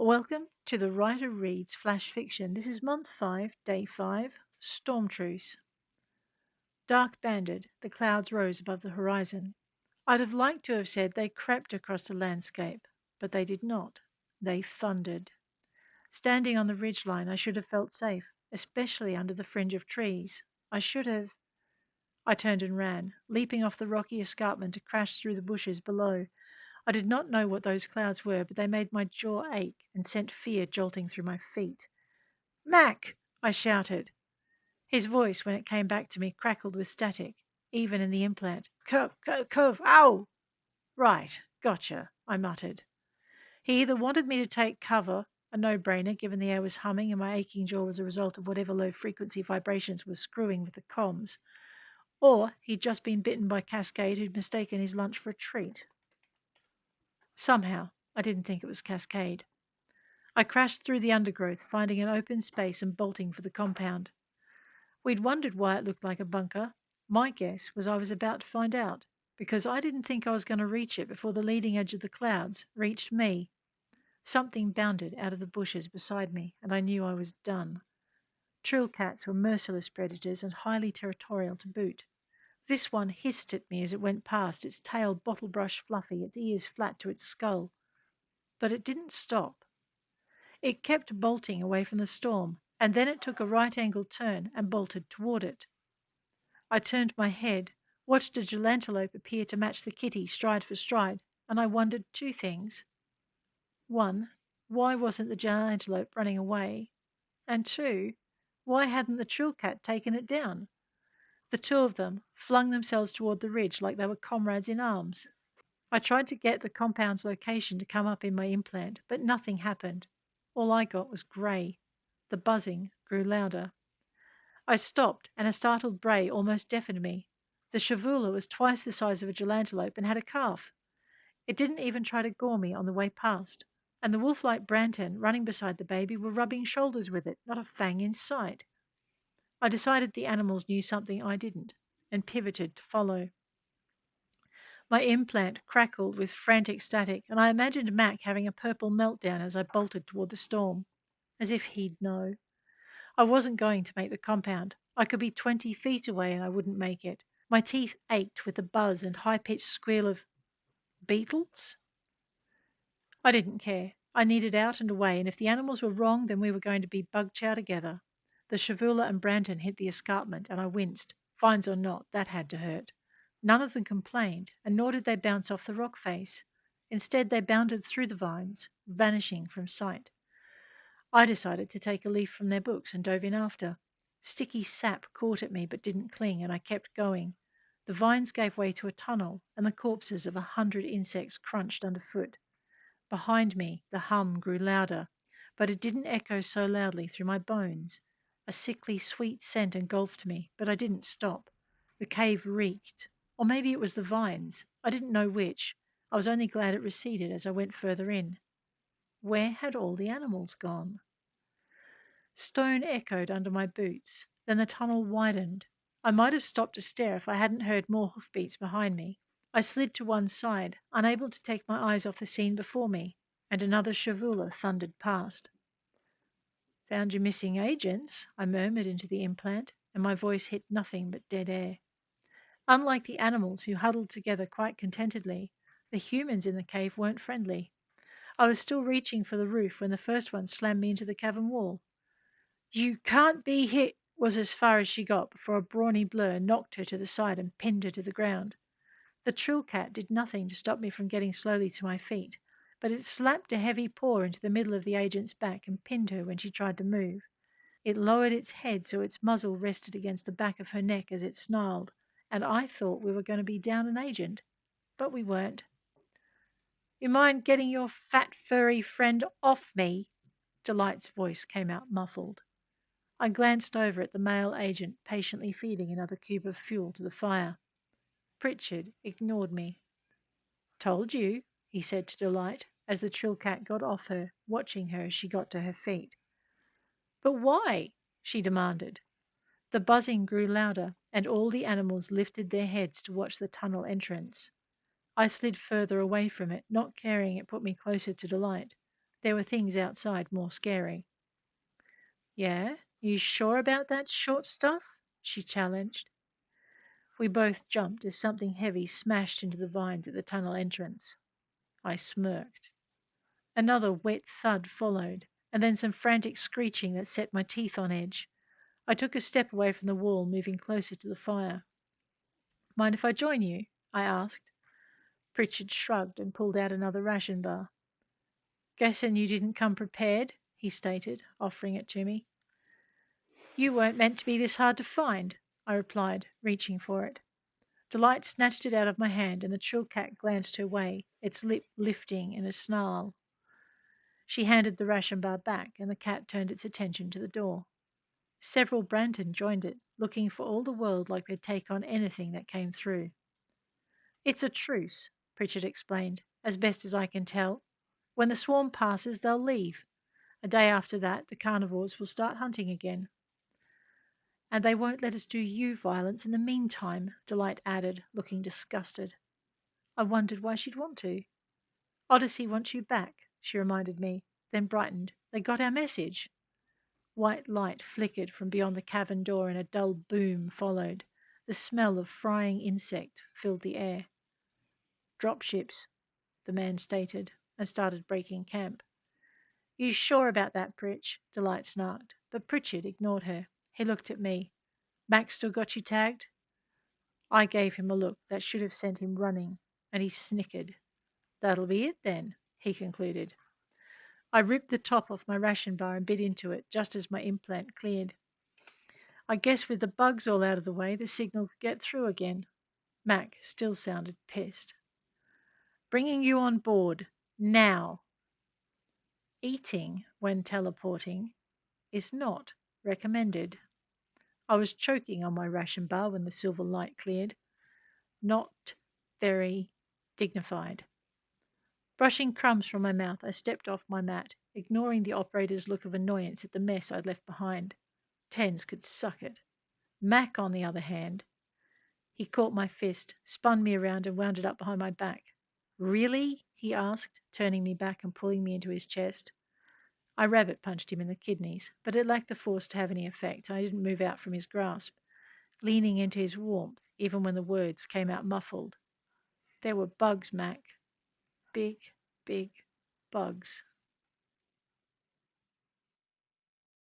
Welcome to the Writer Reads Flash Fiction. This is month 5, day 5, Storm Truce. Dark banded, the clouds rose above the horizon. I'd have liked to have said they crept across the landscape, but they did not. They thundered. Standing on the ridge line, I should have felt safe, especially under the fringe of trees. I should have. I turned and ran, leaping off the rocky escarpment to crash through the bushes below. I did not know what those clouds were, but they made my jaw ache and sent fear jolting through my feet. Mac! I shouted. His voice, when it came back to me, crackled with static, even in the implant. Cove, ow! Right, gotcha, I muttered. He either wanted me to take cover, a no-brainer given the air was humming and my aching jaw was a result of whatever low-frequency vibrations were screwing with the comms, or he'd just been bitten by Cascade who'd mistaken his lunch for a treat. Somehow, I didn't think it was Cascade. I crashed through the undergrowth, finding an open space and bolting for the compound. We'd wondered why it looked like a bunker. My guess was I was about to find out, because I didn't think I was going to reach it before the leading edge of the clouds reached me. Something bounded out of the bushes beside me, and I knew I was done. Trill cats were merciless predators and highly territorial to boot. This one hissed at me as it went past, its tail bottle brush fluffy, its ears flat to its skull. But it didn't stop. It kept bolting away from the storm, and then it took a right-angled turn and bolted toward it. I turned my head, watched a gelantelope appear to match the kitty stride for stride, and I wondered two things. One, why wasn't the gelantelope running away? And two, why hadn't the trill cat taken it down? The two of them flung themselves toward the ridge like they were comrades in arms. I tried to get the compound's location to come up in my implant, but nothing happened. All I got was grey. The buzzing grew louder. I stopped, and a startled bray almost deafened me. The shavula was twice the size of a gelantelope and had a calf. It didn't even try to gore me on the way past, and the wolf-like Branton running beside the baby were rubbing shoulders with it, not a fang in sight. I decided the animals knew something I didn't, and pivoted to follow. My implant crackled with frantic static, and I imagined Mac having a purple meltdown as I bolted toward the storm. As if he'd know. I wasn't going to make the compound. I could be 20 feet away and I wouldn't make it. My teeth ached with the buzz and high-pitched squeal of beetles. I didn't care. I needed out and away, and if the animals were wrong, then we were going to be bug chow together. The shavula and Branton hit the escarpment, and I winced. Vines or not, that had to hurt. None of them complained, and nor did they bounce off the rock face. Instead, they bounded through the vines, vanishing from sight. I decided to take a leaf from their books and dove in after. Sticky sap caught at me but didn't cling, and I kept going. The vines gave way to a tunnel, and the corpses of 100 insects crunched underfoot. Behind me, the hum grew louder, but it didn't echo so loudly through my bones. A sickly sweet scent engulfed me, but I didn't stop. The cave reeked. Or maybe it was the vines. I didn't know which. I was only glad it receded as I went further in. Where had all the animals gone? Stone echoed under my boots. Then the tunnel widened. I might have stopped to stare if I hadn't heard more hoofbeats behind me. I slid to one side, unable to take my eyes off the scene before me, and another shavula thundered past. Found your missing agents, I murmured into the implant, and my voice hit nothing but dead air. Unlike the animals who huddled together quite contentedly, the humans in the cave weren't friendly. I was still reaching for the roof when the first one slammed me into the cavern wall. You can't be hit, was as far as she got before a brawny blur knocked her to the side and pinned her to the ground. The trill cat did nothing to stop me from getting slowly to my feet, but it slapped a heavy paw into the middle of the agent's back and pinned her when she tried to move. It lowered its head so its muzzle rested against the back of her neck as it snarled, and I thought we were going to be down an agent, but we weren't. You mind getting your fat furry friend off me? Delight's voice came out muffled. I glanced over at the male agent patiently feeding another cube of fuel to the fire. Pritchard ignored me. Told you, he said to Delight, as the trill cat got off her, watching her as she got to her feet. But why? She demanded. The buzzing grew louder, and all the animals lifted their heads to watch the tunnel entrance. I slid further away from it, not caring it put me closer to Delight. There were things outside more scary. Yeah? You sure about that short stuff? She challenged. We both jumped as something heavy smashed into the vines at the tunnel entrance. I smirked. Another wet thud followed, and then some frantic screeching that set my teeth on edge. I took a step away from the wall, moving closer to the fire. Mind if I join you? I asked. Pritchard shrugged and pulled out another ration bar. Guessing you didn't come prepared, he stated, offering it to me. You weren't meant to be this hard to find, I replied, reaching for it. Delight snatched it out of my hand, and the chill cat glanced her way, its lip lifting in a snarl. She handed the ration bar back, and the cat turned its attention to the door. Several Branton joined it, looking for all the world like they'd take on anything that came through. It's a truce, Pritchard explained, as best as I can tell. When the swarm passes, they'll leave. A day after that, the carnivores will start hunting again. And they won't let us do you violence in the meantime, Delight added, looking disgusted. I wondered why she'd want to. Odyssey wants you back, she reminded me, then brightened. They got our message. White light flickered from beyond the cavern door and a dull boom followed. The smell of frying insect filled the air. Dropships, the man stated, and started breaking camp. You sure about that, Pritch? Delight snarked, but Pritchard ignored her. He looked at me. Max still got you tagged? I gave him a look that should have sent him running, and he snickered. That'll be it then, he concluded. I ripped the top off my ration bar and bit into it just as my implant cleared. I guess with the bugs all out of the way, the signal could get through again. Mac still sounded pissed. Bringing you on board. Now. Eating when teleporting is not recommended. I was choking on my ration bar when the silver light cleared. Not very dignified. Brushing crumbs from my mouth, I stepped off my mat, ignoring the operator's look of annoyance at the mess I'd left behind. Tens could suck it. Mac, on the other hand, he caught my fist, spun me around, and wound it up behind my back. Really? He asked, turning me back and pulling me into his chest. I rabbit punched him in the kidneys, but it lacked the force to have any effect. I didn't move out from his grasp, leaning into his warmth, even when the words came out muffled. There were bugs, Mac. Big, big bugs.